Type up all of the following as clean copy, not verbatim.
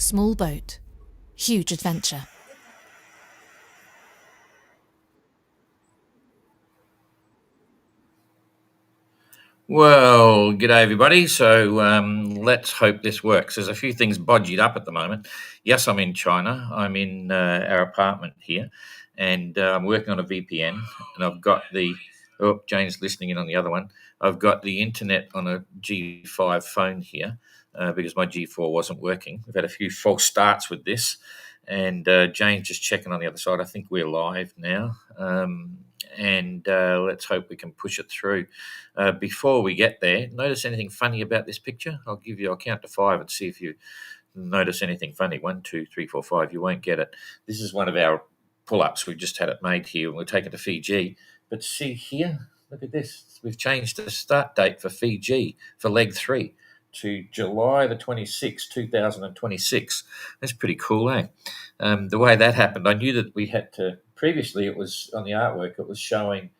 Small boat. Huge adventure. Well, g'day everybody. So let's hope this works. There's a few things bodged up at the moment. Yes, I'm in China. I'm in our apartment here, and I'm working on a VPN. And I've got Jane's listening in on the other one. I've got the internet on a G5 phone here because my G4 wasn't working. We've had a few false starts with this, and Jane's just checking on the other side. I think we're live now. And let's hope we can push it through. Before we get there, notice anything funny about this picture? I'll count to 5 and see if you notice anything funny. 1, 2, 3, 4, 5. You won't get it. This is one of our pull-ups. We've just had it made here and we're taking to Fiji. But see here, look at this. We've changed the start date for Fiji for leg 3 to July the 26th, 2026. That's pretty cool, eh? The way that happened, I knew that we had to. Previously, it was on the artwork, it was showing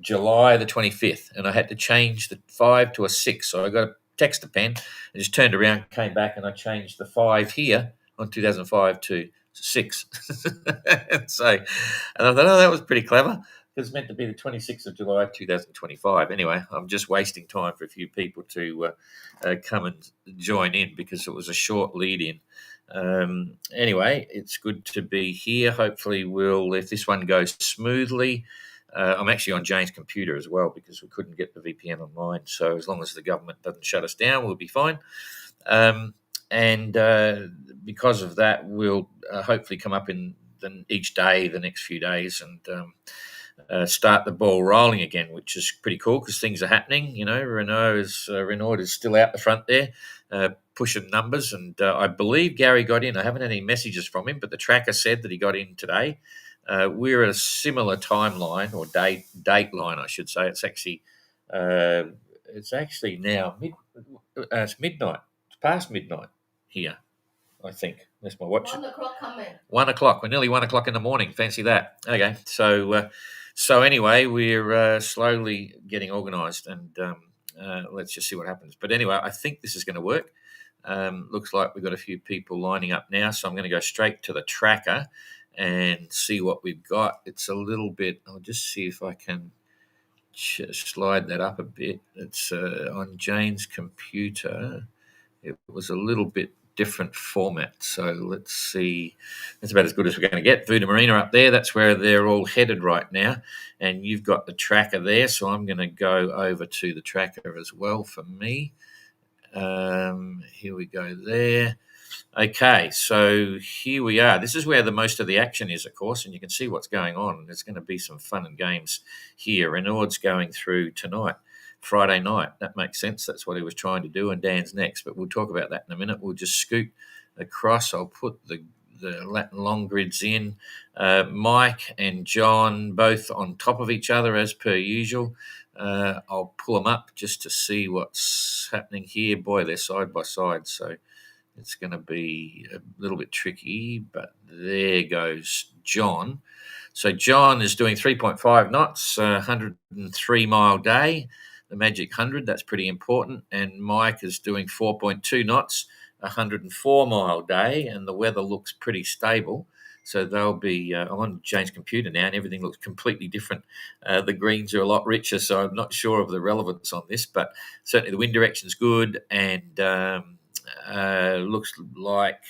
July the 25th, and I had to change the 5 to a 6. So I got a texter pen and just turned around, came back, and I changed the 5 here on 2005 to 6. So, and I thought, oh, that was pretty clever. It's meant to be the 26th of July 2025. Anyway, I'm just wasting time for a few people to come and join in because it was a short lead in. Anyway, it's good to be here. Hopefully, if this one goes smoothly, I'm actually on Jane's computer as well because we couldn't get the VPN online. So as long as the government doesn't shut us down, we'll be fine. And because of that, we'll hopefully come up in each day, the next few days, and start the ball rolling again, which is pretty cool because things are happening. You know, Renault is still out the front there, pushing numbers, and I believe Gary got in. I haven't had any messages from him, but the tracker said that he got in today. We're at a similar timeline or date line, I should say. It's actually now it's midnight. It's past midnight here, I think. That's my watch. 1 o'clock coming. 1 o'clock. We're nearly 1 o'clock in the morning. Fancy that. Okay. So anyway, we're slowly getting organised, and let's just see what happens. But anyway, I think this is going to work. Looks like we've got a few people lining up now, so I'm going to go straight to the tracker and see what we've got. It's a little bit. I'll just see if I can slide that up a bit. It's on Jane's computer. It was a little bit different format. So let's see. That's about as good as we're going to get. Vuda Marina up there. That's where they're all headed right now. And you've got the tracker there. So I'm going to go over to the tracker as well for me. Here we go there. Okay, so here we are. This is where the most of the action is, of course, and you can see what's going on. There's going to be some fun and games here. Renaud's going through tonight, Friday night. That makes sense. That's what he was trying to do, and Dan's next. But we'll talk about that in a minute. We'll just scoot across. I'll put the Latin long grids in. Mike and John both on top of each other as per usual. I'll pull them up just to see what's happening here. Boy, they're side by side, so it's going to be a little bit tricky, but there goes John. So John is doing 3.5 knots, 103-mile day, the magic 100. That's pretty important. And Mike is doing 4.2 knots, 104-mile day, and the weather looks pretty stable. So they'll be I'm on Jane's computer now, and everything looks completely different. The greens are a lot richer, so I'm not sure of the relevance on this, but certainly the wind direction's good, and looks like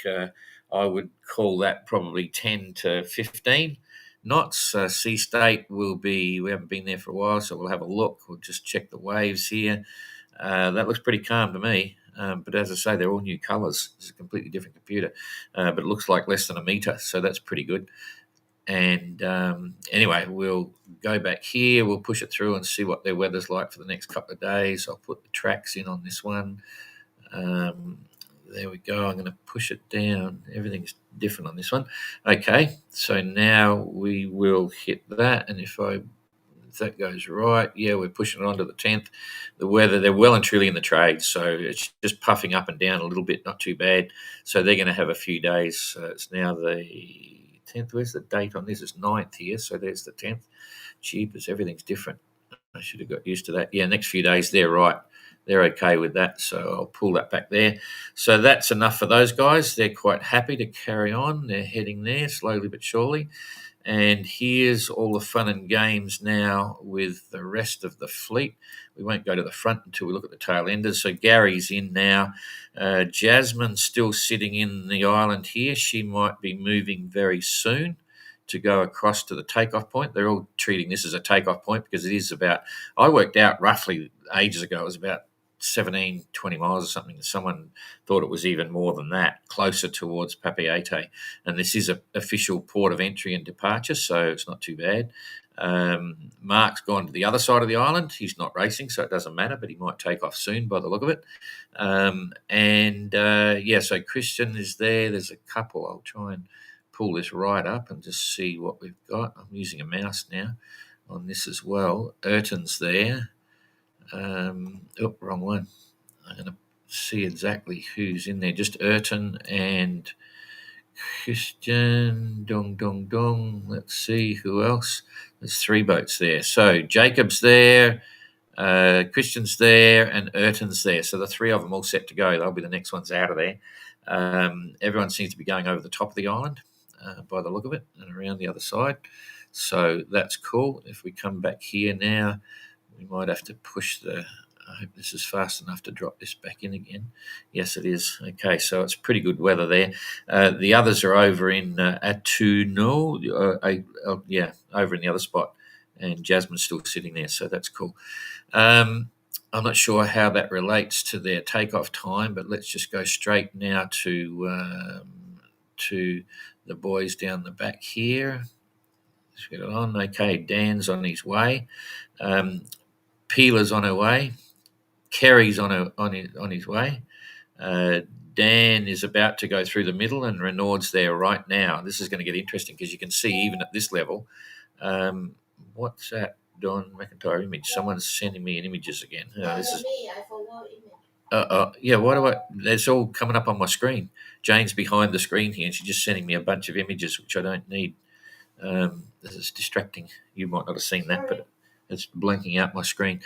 I would call that probably 10 to 15 knots. Sea state we haven't been there for a while, so we'll have a look. We'll just check the waves here. That looks pretty calm to me. But as I say, they're all new colours. It's a completely different computer, but it looks like less than a metre, so that's pretty good. And anyway, we'll go back here. We'll push it through and see what their weather's like for the next couple of days. I'll put the tracks in on this one. There we go. I'm going to push it down. Everything's different on this one. Okay, so now we will hit that, and if that goes right, yeah, we're pushing it on to the 10th. The weather, they're well and truly in the trade, so it's just puffing up and down a little bit, not too bad. So they're going to have a few days. It's now the 10th. Where's the date on this? It's 9th here, so there's the 10th. Jeepers, everything's different. I should have got used to that. Yeah, next few days, they're right. they're okay with that. So I'll pull that back there. So that's enough for those guys. They're quite happy to carry on. They're heading there slowly but surely. And here's all the fun and games now with the rest of the fleet. We won't go to the front until we look at the tail enders. So Gary's in now. Jasmine's still sitting in the island here. She might be moving very soon to go across to the takeoff point. They're all treating this as a takeoff point because it is about, I worked out roughly ages ago, it was about 17, 20 miles or something. Someone thought it was even more than that, closer towards Papeete. And this is an official port of entry and departure, so it's not too bad. Mark's gone to the other side of the island. He's not racing, so it doesn't matter, but he might take off soon by the look of it. So Christian is there. There's a couple. I'll try and pull this right up and just see what we've got. I'm using a mouse now on this as well. Ayrton's there. Wrong one. I'm going to see exactly who's in there. Just Ayrton and Christian. Dong. Let's see who else. There's 3 boats there. So Jacob's there, Christian's there, and Ayrton's there. So the 3 of them all set to go. They'll be the next ones out of there. Everyone seems to be going over the top of the island by the look of it and around the other side. So that's cool. If we come back here now, we might have to push I hope this is fast enough to drop this back in again. Yes, it is. Okay, so it's pretty good weather there. The others are over in Atuno, over in the other spot, and Jasmine's still sitting there, so that's cool. I'm not sure how that relates to their takeoff time, but let's just go straight now to the boys down the back here. Let's get it on. Okay, Dan's on his way. Peela's on her way. Kerry's on his way. Dan is about to go through the middle, and Renaud's there right now. This is going to get interesting because you can see even at this level. What's that, Don McIntyre image? Someone's sending me images again. This is me. I forward image. It's all coming up on my screen. Jane's behind the screen here, and she's just sending me a bunch of images which I don't need. This is distracting. You might not have seen that, but it's blinking out my screen.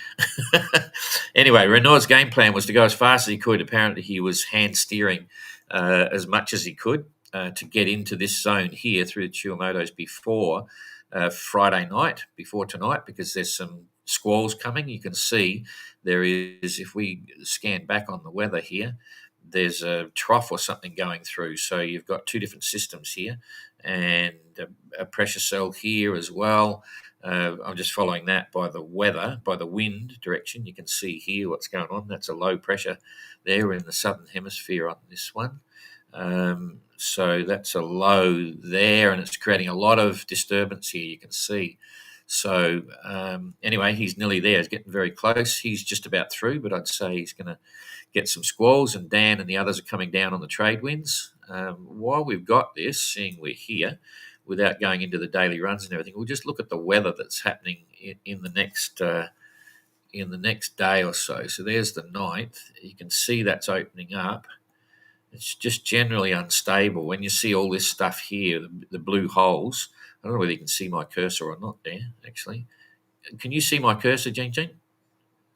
Anyway, Renaud's game plan was to go as fast as he could. Apparently, he was hand steering as much as he could to get into this zone here through the Tuamotus before Friday night, before tonight, because there's some squalls coming. You can see there is, if we scan back on the weather here, there's a trough or something going through. So you've got 2 different systems here and a pressure cell here as well. I'm just following that by the weather, by the wind direction. You can see here what's going on. That's a low pressure there in the southern hemisphere on this one. So that's a low there, and it's creating a lot of disturbance here, you can see. So anyway, he's nearly there. He's getting very close. He's just about through, but I'd say he's going to get some squalls, and Dan and the others are coming down on the trade winds. While we've got this, seeing we're here, without going into the daily runs and everything, we'll just look at the weather that's happening in the next day or so. So there's the 9th. You can see that's opening up. It's just generally unstable. When you see all this stuff here, the blue holes, I don't know whether you can see my cursor or not there, actually. Can you see my cursor, Jean?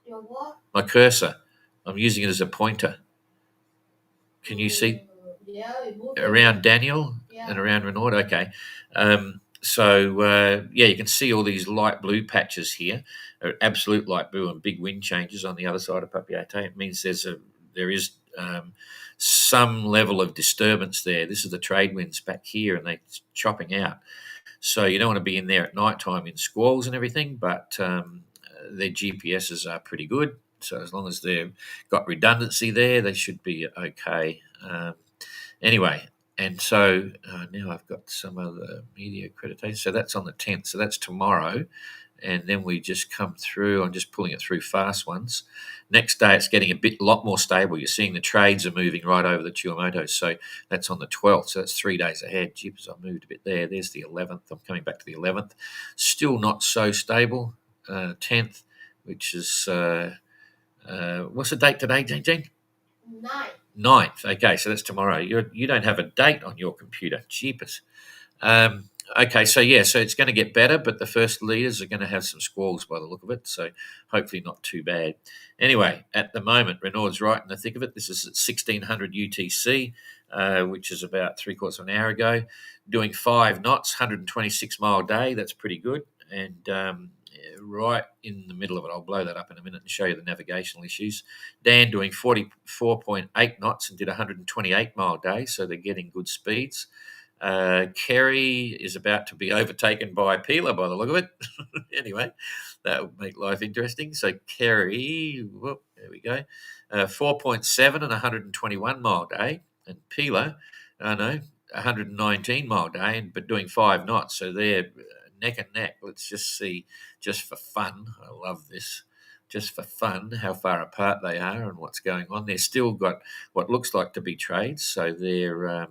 Your what? My cursor. I'm using it as a pointer. Can you see? Yeah, around Daniel and around Renaud. Okay. You can see all these light blue patches here, absolute light blue, and big wind changes on the other side of Papeete. It means there is some level of disturbance there. This is the trade winds back here, and they're chopping out. So you don't want to be in there at night time in squalls and everything, but their GPSs are pretty good. So as long as they've got redundancy there, they should be okay. Anyway, and so now I've got some other media accreditation. So that's on the 10th. So that's tomorrow. And then we just come through. I'm just pulling it through fast ones. Next day, it's getting a lot more stable. You're seeing the trades are moving right over the Tuamotus. So that's on the 12th. So that's 3 days ahead. Jeepers, I moved a bit there. There's the 11th. I'm coming back to the 11th. Still not so stable. 10th, which is, what's the date today, Jean? 9th. Okay, so that's tomorrow. You don't have a date on your computer. Jeepers. Okay, so yeah, so it's going to get better, but the first leaders are going to have some squalls by the look of it. So hopefully not too bad. Anyway, at the moment, Renaud's right in the thick of it. This is at 1600 UTC, which is about 3/4 of an hour ago, doing 5 knots, 126-mile day. That's pretty good. And right in the middle of it, I'll blow that up in a minute and show you the navigational issues. Dan doing 44.8 knots and did 128-mile day, so they're getting good speeds. Kerry is about to be overtaken by Peeler by the look of it. Anyway, that would make life interesting. So Kerry, whoop, there we go, 4.7 and 121-mile day, and Peeler, I know, 119-mile day, but doing 5 knots. So they're neck and neck. Let's just see, just for fun. I love this. Just for fun, how far apart they are and what's going on. They've still got what looks like to be trades, so they're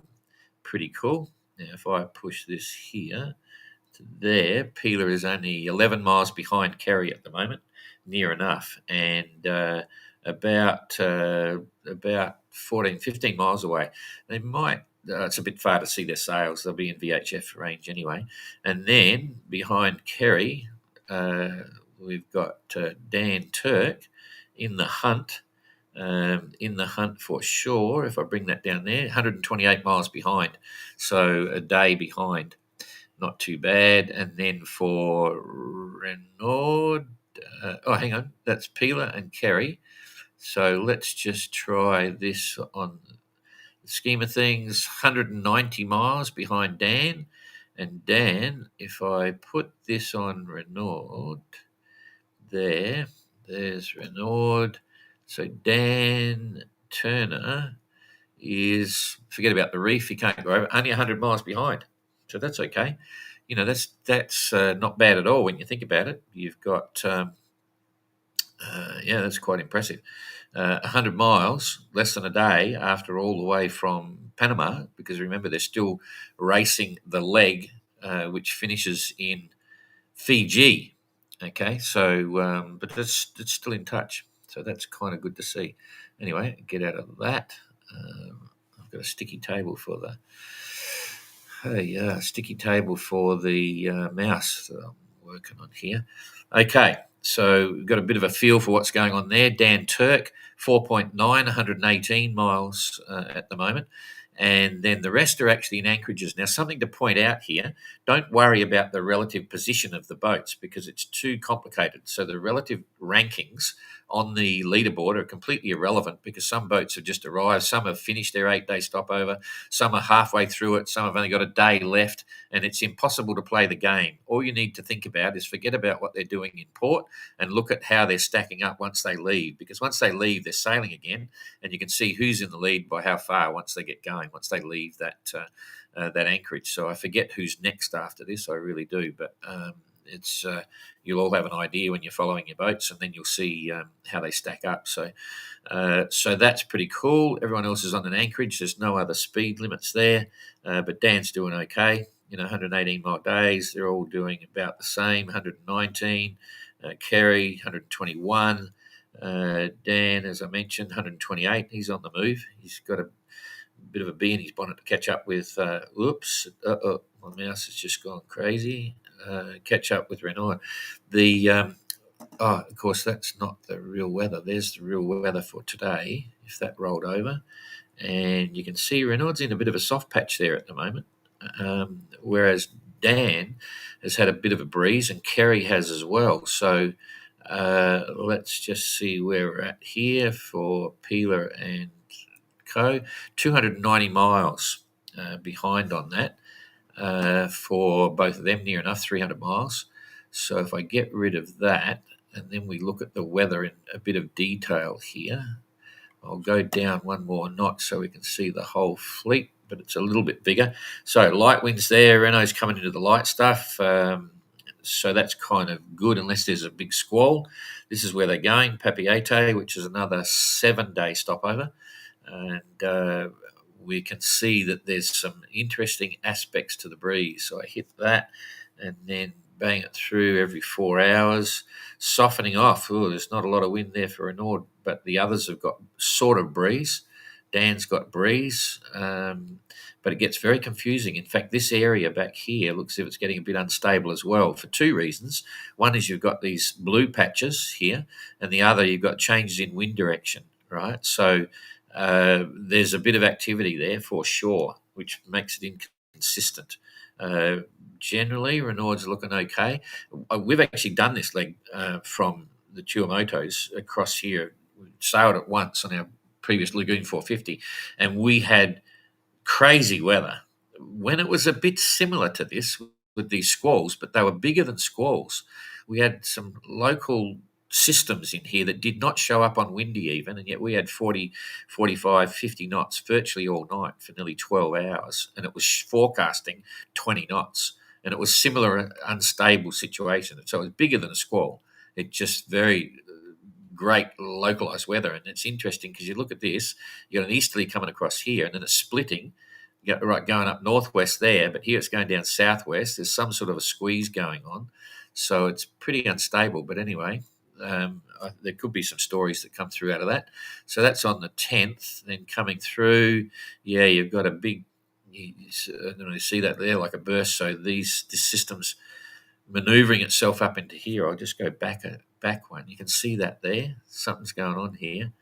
pretty cool. Now, if I push this here to there, Peeler is only 11 miles behind Kerry at the moment, near enough, and about 14, 15 miles away. They might. It's a bit far to see their sails. They'll be in VHF range anyway. And then behind Kerry, we've got Dan Turk in the hunt. For sure, if I bring that down there, 128 miles behind, so a day behind, not too bad. And then for Renaud, hang on, that's Peeler and Kerry. So let's just try this on the scheme of things, 190 miles behind Dan. And Dan, if I put this on Renaud, there's Renaud. So Dan Turner is, forget about the reef, he can't go over, only 100 miles behind. So that's okay. You know, that's not bad at all when you think about it. You've got, that's quite impressive. 100 miles, less than a day after all the way from Panama, because remember, they're still racing the leg, which finishes in Fiji. Okay, so, but it's still in touch. So that's kind of good to see. Anyway, get out of that. I've got a sticky table for the mouse that I'm working on here. Okay, so we've got a bit of a feel for what's going on there. Dan Turk, 4.9, 118 miles at the moment. And then the rest are actually in anchorages. Now, something to point out here, don't worry about the relative position of the boats because it's too complicated. So the relative rankings on the leaderboard are completely irrelevant because some boats have just arrived, some have finished their 8-day stopover, some are halfway through it, some have only got a day left, and it's impossible to play the game. All you need to think about is forget about what they're doing in port and look at how they're stacking up once they leave, because once they leave, they're sailing again, and you can see who's in the lead by how far once they get going, once they leave that anchorage. So I forget who's next after this, I really do, but it's you'll all have an idea when you're following your boats, and then you'll see how they stack up. So that's pretty cool. Everyone else is on an anchorage. There's no other speed limits there, but Dan's doing okay. 118 mile days. They're all doing about the same. 119. Kerry 121. Dan, as I mentioned, 128. He's on the move. He's got a bit of a bee in his bonnet to catch up with. My mouse has just gone crazy. Catch up with Renaud. Of course, that's not the real weather. There's the real weather for today, if that rolled over. And you can see Renaud's in a bit of a soft patch there at the moment, whereas Dan has had a bit of a breeze and Kerry has as well. So let's just see where we're at here for Peeler and Co. 290 miles behind on that. For both of them, near enough 300 miles. So if I get rid of that and then we look at the weather in a bit of detail here, I'll go down one more notch so we can see the whole fleet, but it's a little bit bigger. So light winds there, Renault's coming into the light stuff, so that's kind of good unless there's a big squall. This is where they're going, Papeete, which is another 7-day stopover, and we can see that there's some interesting aspects to the breeze. So I hit that and then bang it through every 4 hours, softening off. There's not a lot of wind there for Renaud, but the others have got sort of breeze. Dan's got breeze, but it gets very confusing. In fact, this area back here looks as if it's getting a bit unstable as well for two reasons. One is you've got these blue patches here, and the other you've got changes in wind direction, right? So there's a bit of activity there for sure, which makes it inconsistent. Generally, Renaud's looking okay. We've actually done this leg from the Tuamotus across here. We sailed it once on our previous Lagoon 450, and we had crazy weather when it was a bit similar to this with these squalls, but they were bigger than squalls. We had some local systems in here that did not show up on windy even, and yet we had 40, 45, 50 knots virtually all night for nearly 12 hours, and it was forecasting 20 knots, and it was similar unstable situation. So it was bigger than a squall. It just very great localized weather. And it's interesting because you look at this, you got an easterly coming across here, and then it's splitting, going up northwest there, but here it's going down southwest. There's some sort of a squeeze going on. So it's pretty unstable. But anyway, there could be some stories that come through out of that. So that's on the 10th. Then coming through, you've got a big, you see that there like a burst. So this system's maneuvering itself up into here. I'll just go back one. You can see that there. Something's going on here.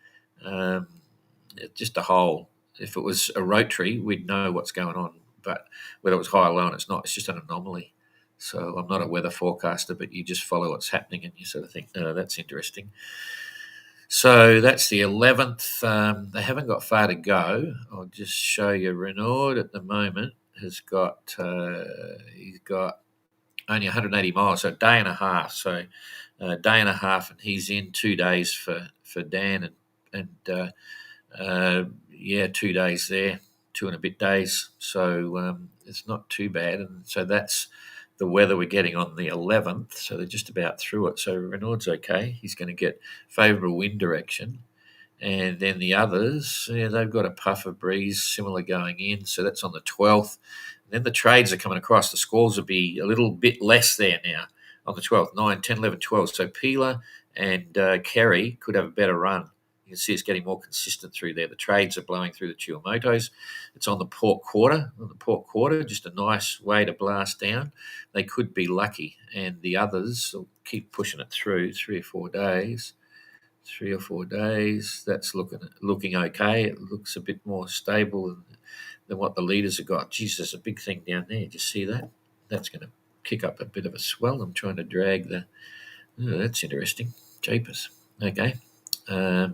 Just a hole. If it was a rotary, we'd know what's going on. But whether it was high or low, and it's not. It's just an anomaly. So I'm not a weather forecaster, but you just follow what's happening and you sort of think, oh, that's interesting. So that's the 11th. They haven't got far to go. I'll just show you. Renaud at the moment has got, he's got only 180 miles, so a day and a half. So a day and a half, and he's in 2 days for Dan, and 2 days there, 2 and a bit days. So it's not too bad, and so that's the weather we're getting on the 11th. So they're just about through it. So Renaud's okay. He's going to get favourable wind direction. And then the others, they've got a puff of breeze similar going in. So that's on the 12th. Then the trades are coming across. The squalls will be a little bit less there now on the 12th, 9, 10, 11, 12. So Peeler and Kerry could have a better run. You can see it's getting more consistent through there. The trades are blowing through the Tuamotus. It's on the port quarter. Just a nice way to blast down. They could be lucky. And the others will keep pushing it through 3 or 4 days. 3 or 4 days. That's looking okay. It looks a bit more stable than what the leaders have got. Geez, there's a big thing down there. Do you see that? That's going to kick up a bit of a swell. I'm trying to drag the... Oh, that's interesting. Jeepers. Okay. So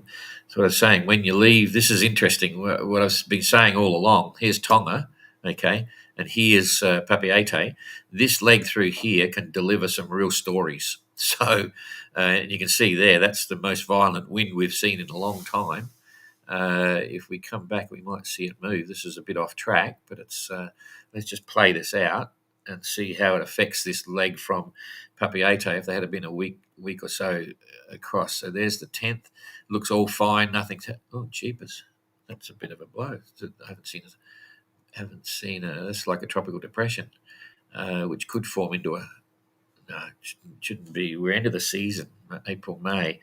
what I was saying, when you leave, this is interesting. What I've been saying all along, here's Tonga, okay, and here's Papeete. This leg through here can deliver some real stories. So and you can see there, that's the most violent wind we've seen in a long time. If we come back, we might see it move. This is a bit off track, but it's let's just play this out and see how it affects this leg from Papeete if they had been a week or so across. So there's the 10th. Looks all fine. Nothing to... Oh, jeepers. That's a bit of a blow. I haven't seen it's like a tropical depression, which could form into a... No, it shouldn't be. We're into the season, April, May.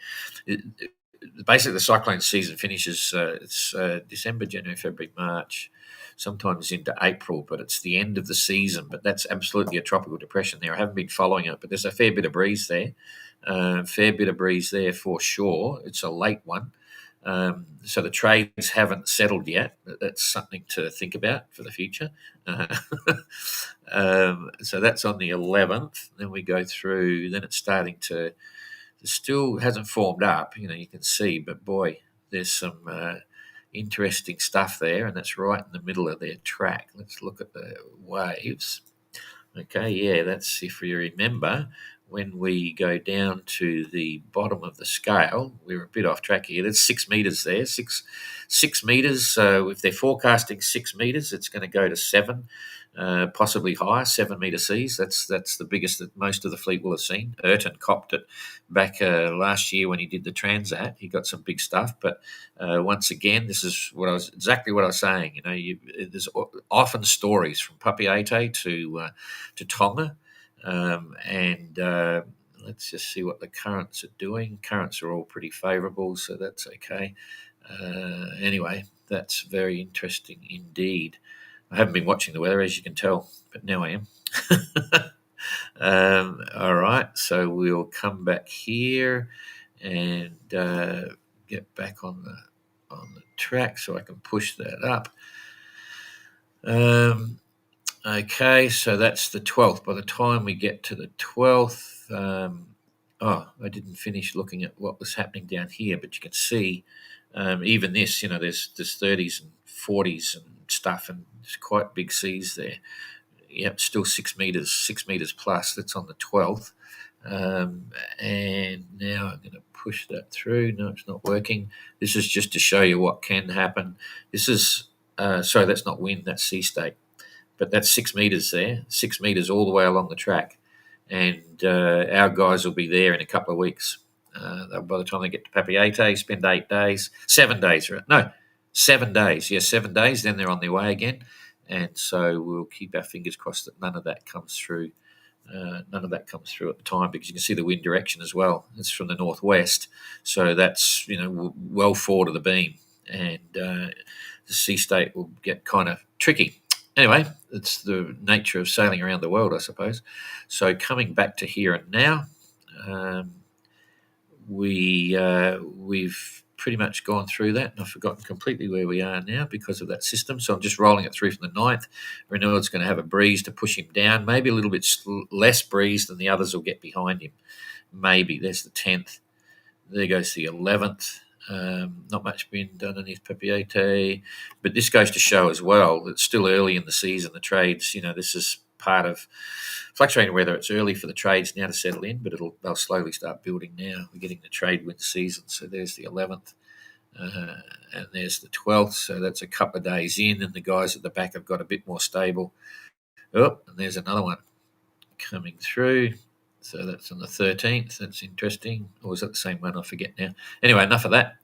Basically, the cyclone season finishes it's December, January, February, March, sometimes into April, but it's the end of the season. But that's absolutely a tropical depression there. I haven't been following it, but there's a fair bit of breeze there. For sure. It's a late one. So the trades haven't settled yet. That's something to think about for the future. So that's on the 11th. Then we go through, then it's starting to... It still hasn't formed up, you can see, but boy, there's some interesting stuff there, and that's right in the middle of their track. Let's look at the waves. Okay, that's, if you remember, when we go down to the bottom of the scale, we're a bit off track here. There's 6 meters there, 6 meters. If they're forecasting 6 meters, it's going to go to 7. Possibly higher, 7 metre seas. That's the biggest that most of the fleet will have seen. Ayrton copped it back last year when he did the Transat. He got some big stuff, but once again, this is exactly what I was saying. There's often stories from Papeete to Tonga, and let's just see what the currents are doing. Currents are all pretty favourable, so that's okay. Anyway, That's very interesting indeed. I haven't been watching the weather, as you can tell, but now I am. All right, so we'll come back here and get back on the track so I can push that up. Okay, so that's the 12th. By the time we get to the 12th, I didn't finish looking at what was happening down here, but you can see even this, there's 30s and 40s and stuff, and there's quite big seas there. Yep, still 6 meters plus. That's on the 12th. And now I'm going to push that through. No, it's not working. This is just to show you what can happen. This is, sorry, that's not wind, that's sea state. But that's 6 meters there, 6 meters all the way along the track. And our guys will be there in a couple of weeks. By the time they get to Papeete, spend 8 days, 7 days. No, 7 days. Yeah, 7 days, then they're on their way again. And so we'll keep our fingers crossed that none of that comes through. None of that comes through at the time, because you can see the wind direction as well. It's from the northwest. So that's, well forward of the beam. And the sea state will get kind of tricky. Anyway, it's the nature of sailing around the world, I suppose. So coming back to here and now, we've pretty much gone through that, and I've forgotten completely where we are now because of that system. So I'm just rolling it through from the 9th. Renaud's going to have a breeze to push him down, maybe a little bit less breeze than the others will get behind him. Maybe. There's the 10th. There goes the 11th. Not much wind underneath Papeete, but this goes to show as well that it's still early in the season. The trades, this is part of fluctuating weather. It's early for the trades now to settle in, but they'll slowly start building now. We're getting the trade wind season. So there's the 11th, and there's the 12th. So that's a couple of days in, and the guys at the back have got a bit more stable. Oh, and there's another one coming through. So that's on the 13th. That's interesting. Or was that the same one? I forget now. Anyway, enough of that.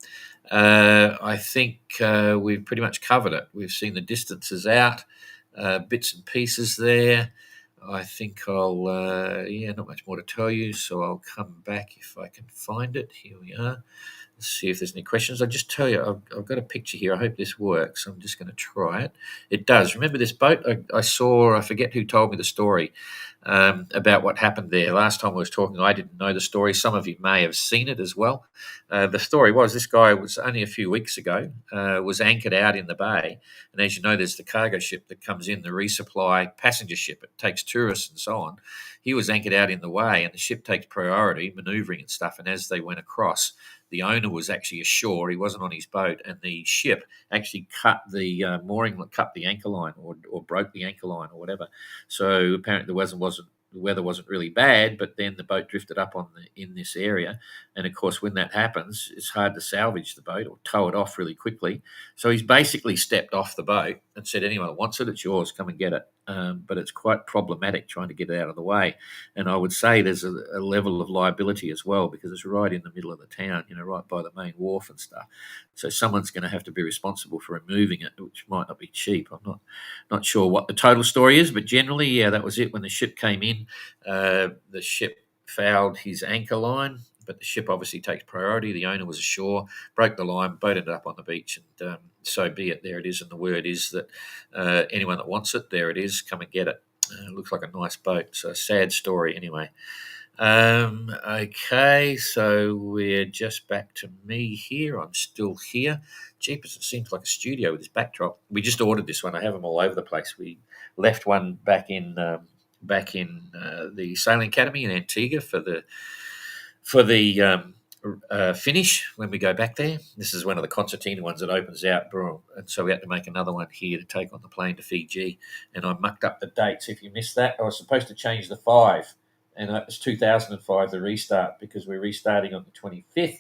I think we've pretty much covered it. We've seen the distances out, bits and pieces there. I think I'll, not much more to tell you. So I'll come back if I can find it. Here we are. Let's see if there's any questions. I'll just tell you, I've got a picture here. I hope this works. I'm just going to try it. It does. Remember this boat? I saw, I forget who told me the story about what happened there. Last time I was talking, I didn't know the story. Some of you may have seen it as well. The story was this guy was only a few weeks ago, was anchored out in the bay. And as you know, there's the cargo ship that comes in, the resupply passenger ship. It takes tourists and so on. He was anchored out in the way, and the ship takes priority, manoeuvring and stuff. And as they went across, the owner was actually ashore. He wasn't on his boat, and the ship actually cut the cut the anchor line, or broke the anchor line, or whatever. So apparently the weather wasn't really bad, but then the boat drifted up in this area, and of course when that happens, it's hard to salvage the boat or tow it off really quickly. So he's basically stepped off the boat and said, "Anyone that wants it, it's yours. Come and get it." But it's quite problematic trying to get it out of the way. And I would say there's a level of liability as well, because it's right in the middle of the town, right by the main wharf and stuff. So someone's going to have to be responsible for removing it, which might not be cheap. I'm not sure what the total story is, but generally, yeah, that was it. When the ship came in, the ship fouled his anchor line, but the ship obviously takes priority. The owner was ashore, broke the line, boat ended up on the beach, and so be it. There it is, and the word is that anyone that wants it, there it is, come and get it. Looks like a nice boat, so a sad story anyway. Okay, so we're just back to me here. I'm still here. Jeepers, it seems like a studio with this backdrop. We just ordered this one. I have them all over the place. We left one back in the Sailing Academy in Antigua for the finish when we go back there. This is one of the concertina ones that opens out, and so we had to make another one here to take on the plane to Fiji. And I mucked up the dates. If you missed that, I was supposed to change the 5, and it was 2005 the restart, because we're restarting on the 25th.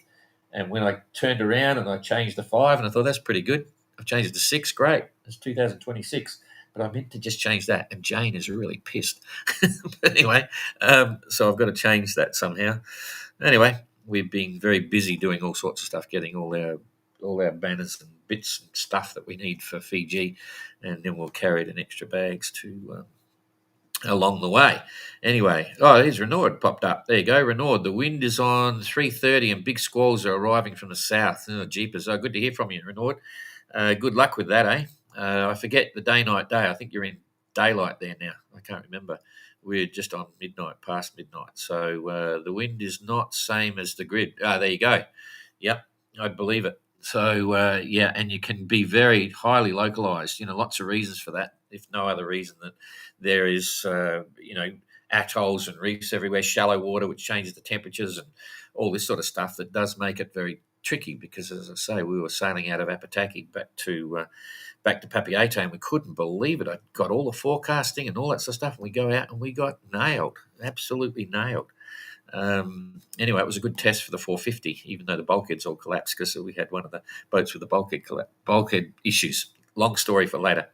And when I turned around and I changed the 5, and I thought that's pretty good, I've changed it to 6. Great, it's 2026. But I meant to just change that, and Jane is really pissed. But anyway, so I've got to change that somehow. Anyway, we've been very busy doing all sorts of stuff, getting all our banners and bits and stuff that we need for Fiji, and then we'll carry it in extra bags to along the way. Anyway, there's Renaud popped up. There you go, Renaud. The wind is on 3:30, and big squalls are arriving from the south. Oh, jeepers! Good to hear from you, Renaud. Good luck with that, eh? I forget the day-night day. I think you're in daylight there now. I can't remember. We're just on midnight, past midnight. So the wind is not same as the grid. There you go. Yep, I believe it. So yeah, and you can be very highly localized. Lots of reasons for that. If no other reason that there is, atolls and reefs everywhere, shallow water, which changes the temperatures and all this sort of stuff that does make it very tricky. Because, as I say, we were sailing out of Apataki back to Papeete, and we couldn't believe it. I got all the forecasting and all that sort of stuff, and we go out and we got nailed, absolutely nailed. Anyway, it was a good test for the 450, even though the bulkheads all collapsed because we had one of the boats with the bulkhead issues. Long story for later.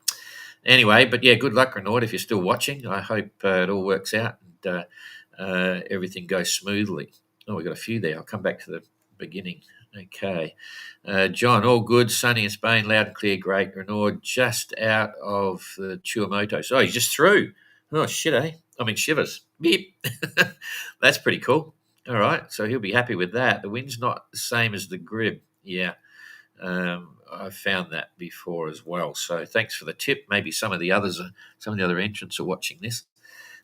Anyway, but yeah, good luck, Renaud, if you're still watching. I hope it all works out and everything goes smoothly. Oh, we've got a few there. I'll come back to the beginning. Okay. John, all good. Sunny in Spain, loud and clear, great. Renaud just out of the Tuamotus. Oh, he's just through. Oh, shit, eh? I mean, shivers. Beep. That's pretty cool. All right, so he'll be happy with that. The wind's not the same as the grib. Yeah, I've found that before as well. So thanks for the tip. Maybe some of the other entrants are watching this.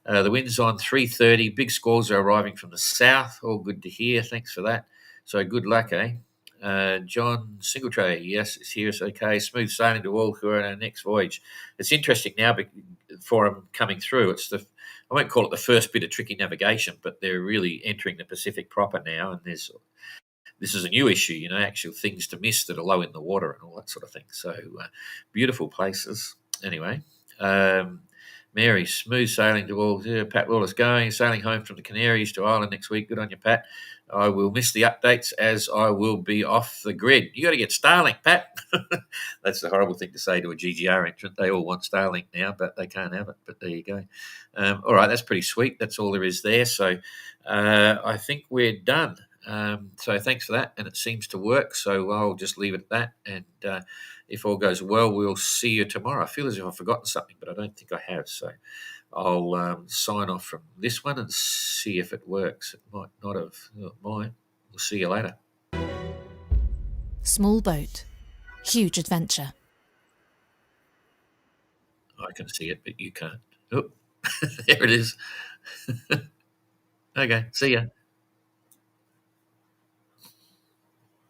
The wind's on 3:30. Big squalls are arriving from the south. All good to hear. Thanks for that. So good luck, eh? John Singletray, yes, it's here. It's okay. Smooth sailing to all who are on our next voyage. It's interesting now for them coming through. I won't call it the first bit of tricky navigation, but they're really entering the Pacific proper now. And this is a new issue, actual things to miss that are low in the water and all that sort of thing. So beautiful places. Anyway, Mary, smooth sailing to all. Pat Wallace going, sailing home from the Canaries to Ireland next week. Good on you, Pat. I will miss the updates as I will be off the grid. You got to get Starlink, Pat. That's the horrible thing to say to a GGR entrant. They all want Starlink now, but they can't have it. But there you go. All right, that's pretty sweet. That's all there is there. So I think we're done. So thanks for that, and it seems to work. So I'll just leave it at that. And if all goes well, we'll see you tomorrow. I feel as if I've forgotten something, but I don't think I have. So I'll sign off from this one and see if it works. It might not have. It might. We'll see you later. Small boat, huge adventure. I can see it, but you can't. Oh, there it is. Okay, see ya.